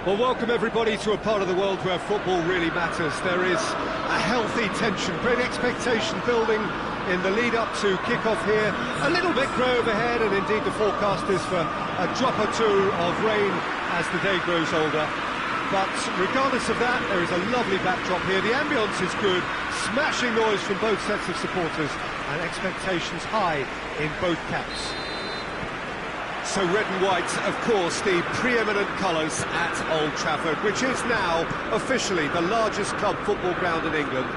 Well, welcome everybody to a part of the world where football really matters. There is a healthy tension, great expectation building in the lead-up to kick-off here. A little bit grey overhead, and indeed the forecast is for a drop or two of rain as the day grows older. But regardless of that, there is a lovely backdrop here. The ambience is good, smashing noise from both sets of supporters, and expectations high in both camps. So red and white, of course, the preeminent colours at Old Trafford, which is now officially the largest club football ground in England.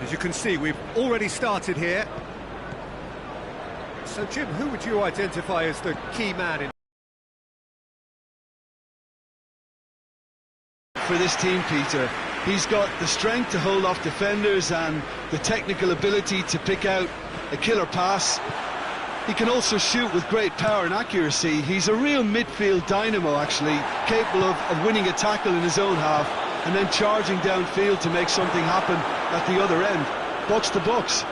As you can see, we've already started here. So, Jim, who would you identify as the key man in for this team, Peter? He's got the strength to hold off defenders and the technical ability to pick out a killer pass. He can also shoot with great power and accuracy. He's a real midfield dynamo, actually, capable of winning a tackle in his own half and then charging downfield to make something happen at the other end. Box to box.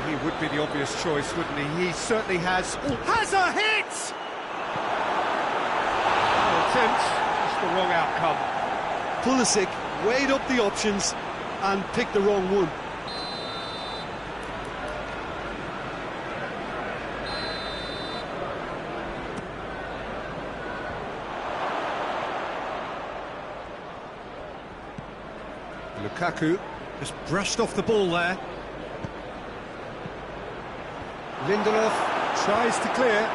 He would be the obvious choice, wouldn't he? He certainly has. Oh, has a hit! An attempt, just the wrong outcome. Pulisic weighed up the options and picked the wrong one. Lukaku just brushed off the ball there. Lindelof tries to clear.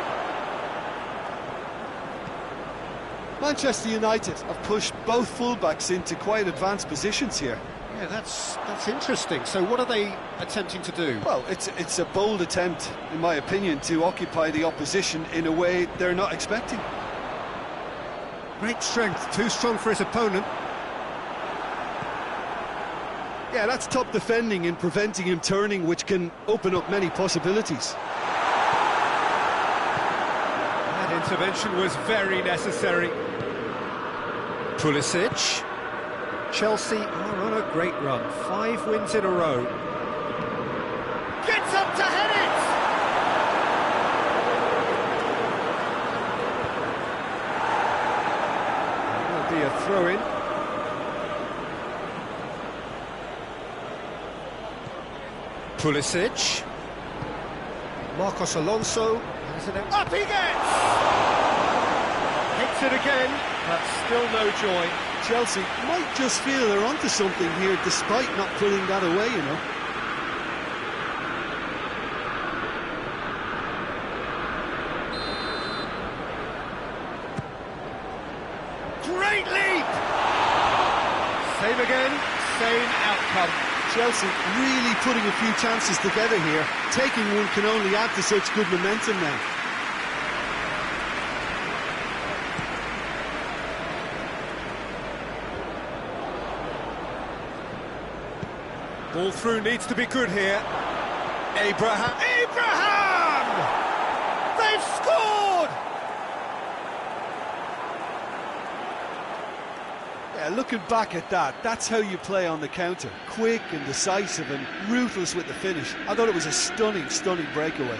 Manchester United have pushed both fullbacks into quite advanced positions here. Yeah, that's interesting. So what are they attempting to do? Well, it's a bold attempt, in my opinion, to occupy the opposition in a way they're not expecting. Great strength, too strong for his opponent. Yeah, that's top defending and preventing him turning, which can open up many possibilities. That intervention was very necessary. Pulisic. Chelsea are on a great run. 5 wins in a row. Gets up to head it! Will be a throw-in. Pulisic. Marcos Alonso. Up he gets! Hits it again, but still no joy. Chelsea might just feel they're onto something here, despite not putting that away, you know. Great leap! Same again, same outcome. Chelsea really putting a few chances together here. Taking one can only add to such good momentum now. Ball through needs to be good here. Abraham! They've scored! Yeah, looking back at that, that's how you play on the counter. Quick and decisive and ruthless with the finish. I thought it was a stunning, stunning breakaway.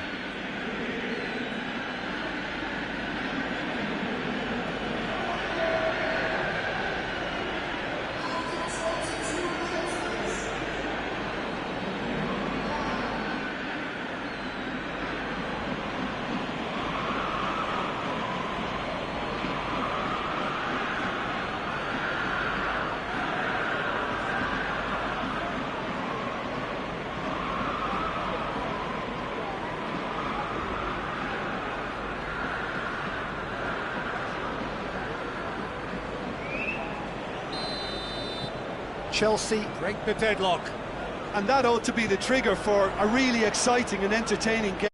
Chelsea break the deadlock. And that ought to be the trigger for a really exciting and entertaining game.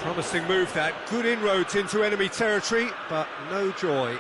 Promising move that, good inroads into enemy territory, but no joy.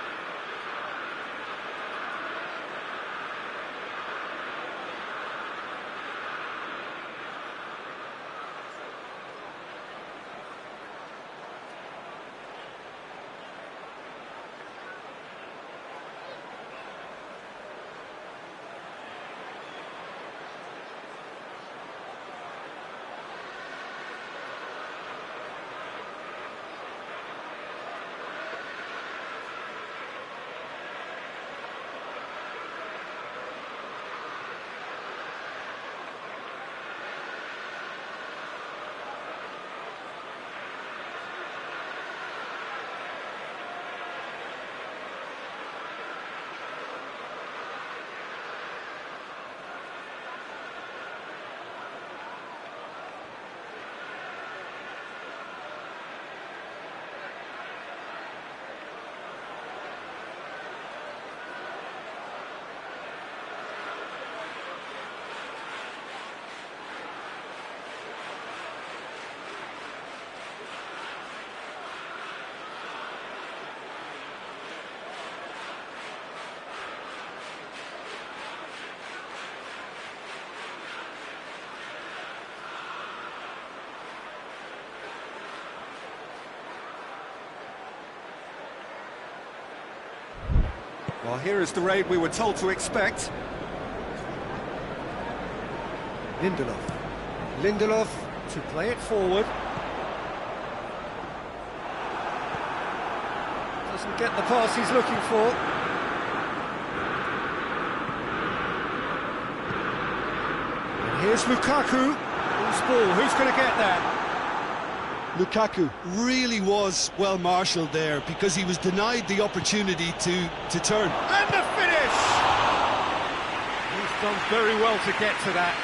Well, here is the raid we were told to expect. Lindelof to play it forward. Doesn't get the pass he's looking for. And here's Lukaku. Who's ball? Who's going to get that? Lukaku really was well marshalled there because he was denied the opportunity to turn. And the finish! He's done very well to get to that.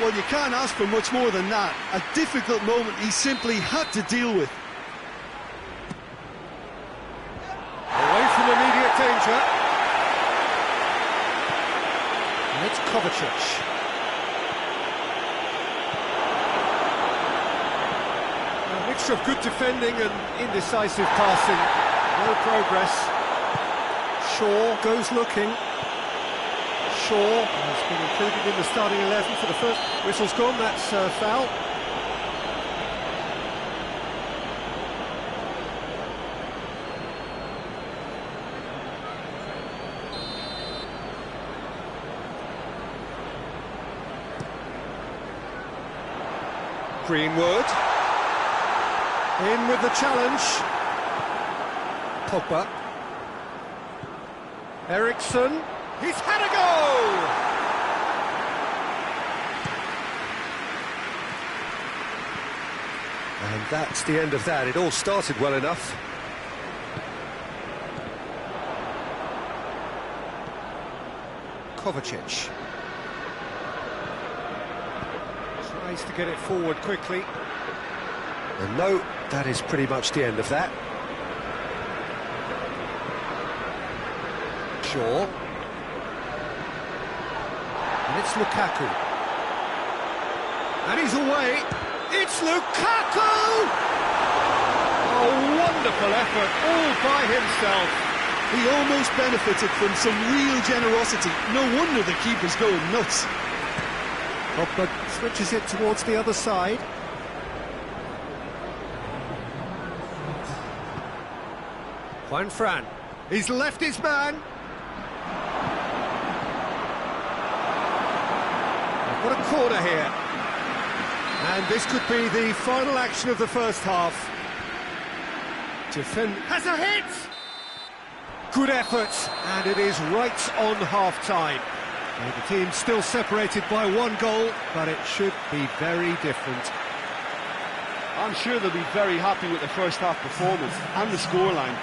Well, you can't ask for much more than that. A difficult moment he simply had to deal with. Away from immediate danger. And it's Kovacic. A mixture of good defending and indecisive passing. No progress. Shaw goes looking. Shaw has been included in the starting 11 for the first. Whistle's gone, that's foul. Greenwood. In with the challenge. Pogba. Eriksson. He's had a go! And that's the end of that. It all started well enough. Kovacic. Tries to get it forward quickly. And no, that is pretty much the end of that. Shaw. And it's Lukaku. And he's away. It's Lukaku! A wonderful effort, all by himself. He almost benefited from some real generosity. No wonder the keeper's going nuts. Pogba switches it towards the other side. Juan Fran. He's left his man. What a corner here. And this could be the final action of the first half. Defend has a hit! Good effort, and it is right on half-time. The team's still separated by one goal, but it should be very different. I'm sure they'll be very happy with the first half performance and the scoreline.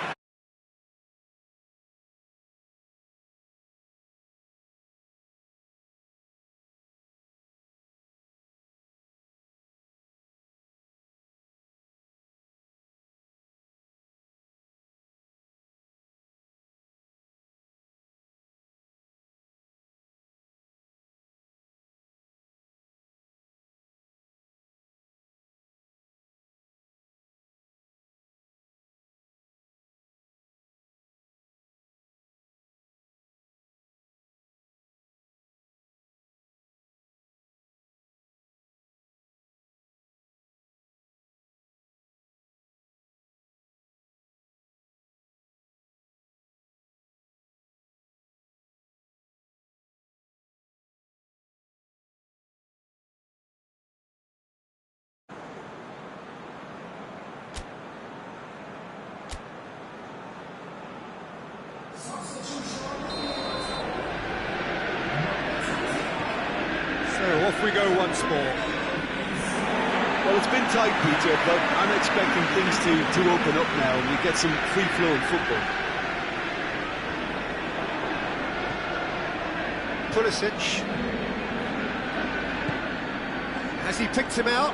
So off we go once more. Well, it's been tight, Peter, but I'm expecting things to open up now and we get some free-flowing football. Pulisic. Has he picked him out?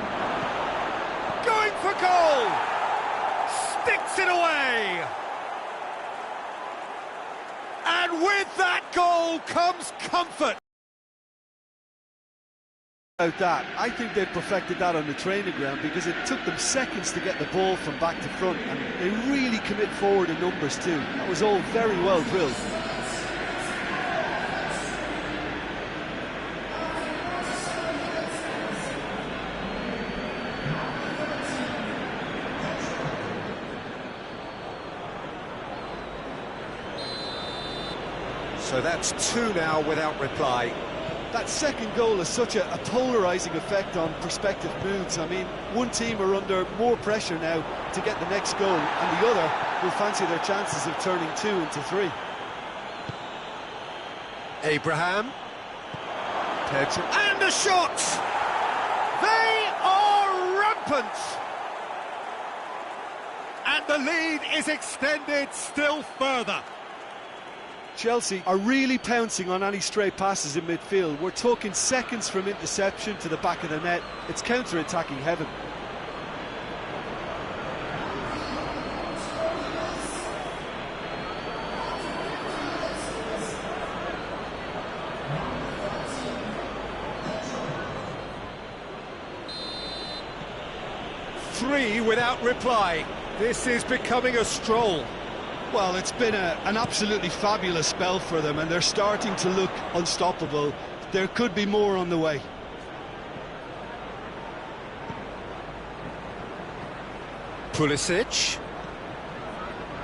Going for goal! Sticks it away! And with that goal comes comfort. That. I think they perfected that on the training ground because it took them seconds to get the ball from back to front, and they really commit forward in numbers too. That was all very well drilled. So that's two now without reply. That second goal has such a polarising effect on prospective moods. I mean, one team are under more pressure now to get the next goal, and the other will fancy their chances of turning 2 into 3. Abraham. Pedro. And a shot! They are rampant! And the lead is extended still further. Chelsea are really pouncing on any stray passes in midfield. We're talking seconds from interception to the back of the net. It's counter-attacking heaven. Three without reply. This is becoming a stroll. Well, it's been an absolutely fabulous spell for them, and they're starting to look unstoppable. There could be more on the way. Pulisic.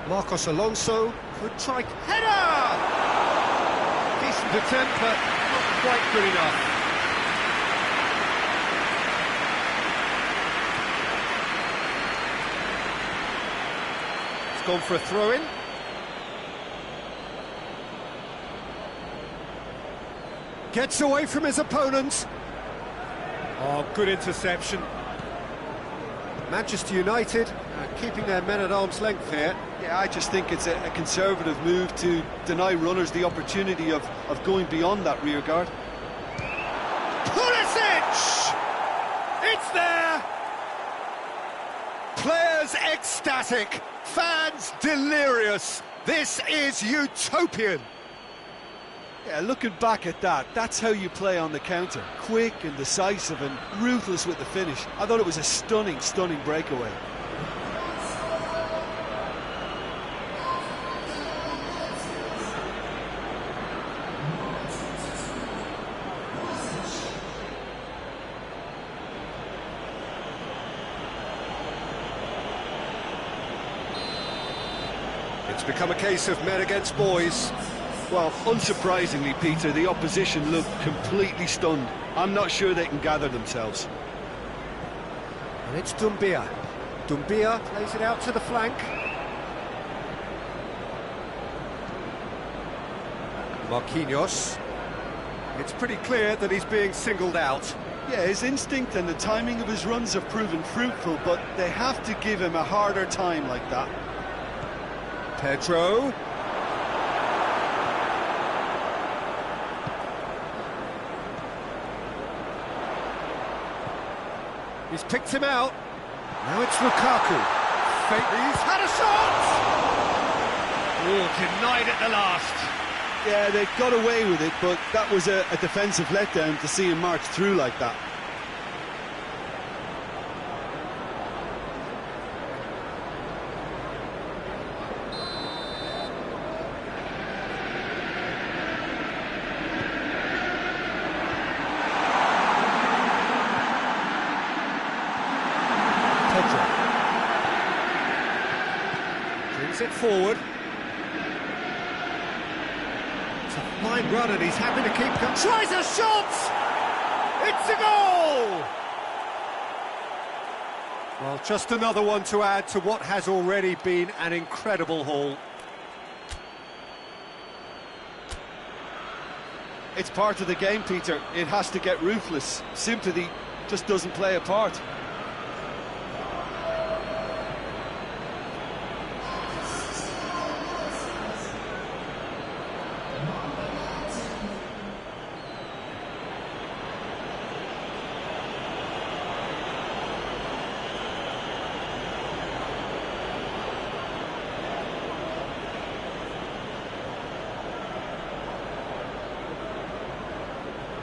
Marcos Alonso could try. Header! Decent attempt, but not quite good enough. It's gone for a throw-in. Gets away from his opponent. Oh, good interception. Manchester United keeping their men at arm's length here. Yeah, I just think it's a conservative move to deny runners the opportunity of going beyond that rear guard. Pulisic! It's there! Players ecstatic, fans delirious. This is utopian. Yeah, looking back at that, that's how you play on the counter. Quick and decisive and ruthless with the finish. I thought it was a stunning, stunning breakaway. It's become a case of men against boys. Well, unsurprisingly, Peter, the opposition look completely stunned. I'm not sure they can gather themselves. And it's Doumbia. Doumbia plays it out to the flank. Marquinhos. It's pretty clear that he's being singled out. Yeah, his instinct and the timing of his runs have proven fruitful, but they have to give him a harder time like that. Pedro. He's picked him out. Now it's Lukaku. He's had a shot! Oh, denied at the last. Yeah, they got away with it, but that was a defensive letdown to see him march through like that. Brings it forward. It's a fine run and he's happy to keep going. Tries a shot! It's a goal! Well, just another one to add to what has already been an incredible haul. It's part of the game, Peter. It has to get ruthless. Sympathy just doesn't play a part.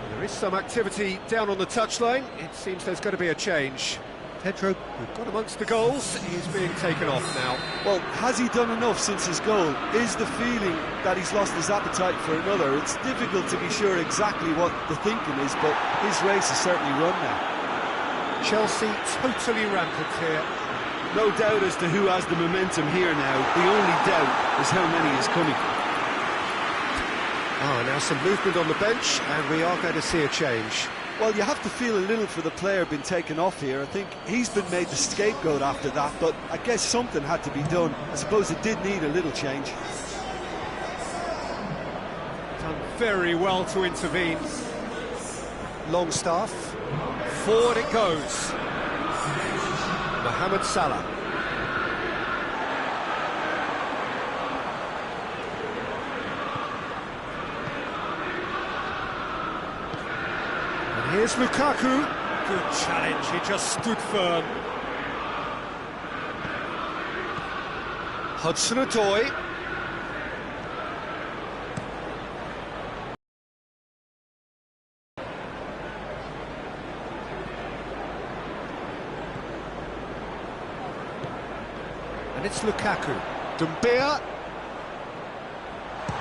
There is some activity down on the touchline. It seems there's going to be a change. Pedro, who got amongst the goals, is being taken off now. Well, has he done enough since his goal? Is the feeling that he's lost his appetite for another? It's difficult to be sure exactly what the thinking is, but his race is certainly run now. Chelsea totally rampant here. No doubt as to who has the momentum here now. The only doubt is how many is coming. Oh, now some movement on the bench, and we are going to see a change. Well, you have to feel a little for the player being taken off here. I think he's been made the scapegoat after that, but I guess something had to be done. I suppose it did need a little change. Done very well to intervene. Longstaff. Forward it goes. Mohamed Salah. And here's Lukaku. Good challenge, he just stood firm. Hudson-Odoi. And it's Lukaku. Dumbia.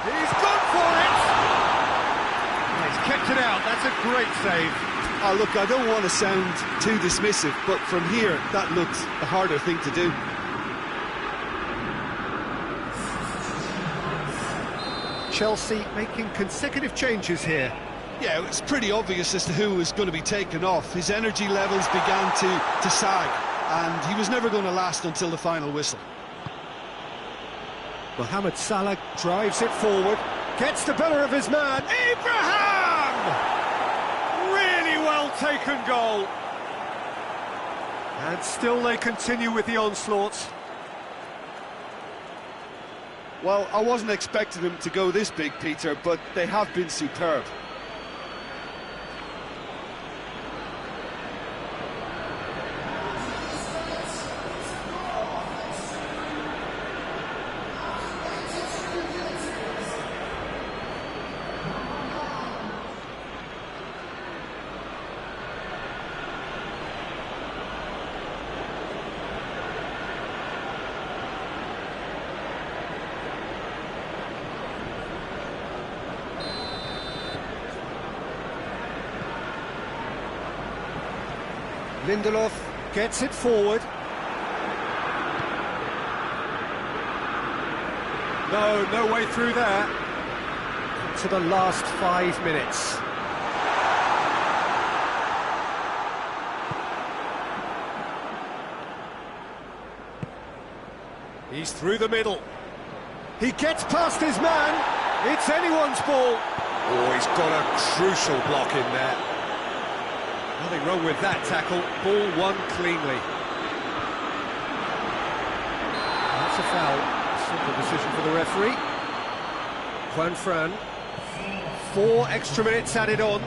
He's gone for it! He's kept it out, that's a great save. Oh, look, I don't want to sound too dismissive, but from here, that looks a harder thing to do. Chelsea making consecutive changes here. Yeah, it was pretty obvious as to who was going to be taken off. His energy levels began to sag, and he was never going to last until the final whistle. Mohamed Salah drives it forward, gets the better of his man, Abraham! Really well taken goal. And still they continue with the onslaught. Well, I wasn't expecting them to go this big, Peter, but they have been superb. Lindelof gets it forward. No way through there. To the last 5 minutes. He's through the middle. He gets past his man. It's anyone's ball. Oh, he's got a crucial block in there. Nothing wrong with that tackle. Ball won cleanly. That's a foul. Simple decision for the referee. Juan Fran. 4 extra minutes added on.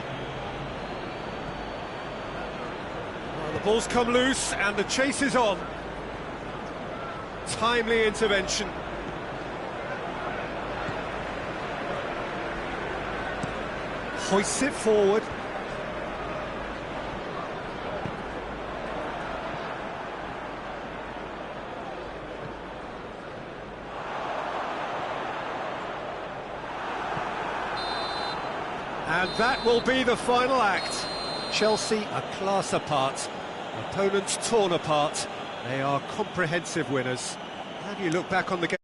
Well, the ball's come loose and the chase is on. Timely intervention. Hoists it forward. And that will be the final act. Chelsea a class apart, opponents torn apart. They are comprehensive winners. How do you look back on the game?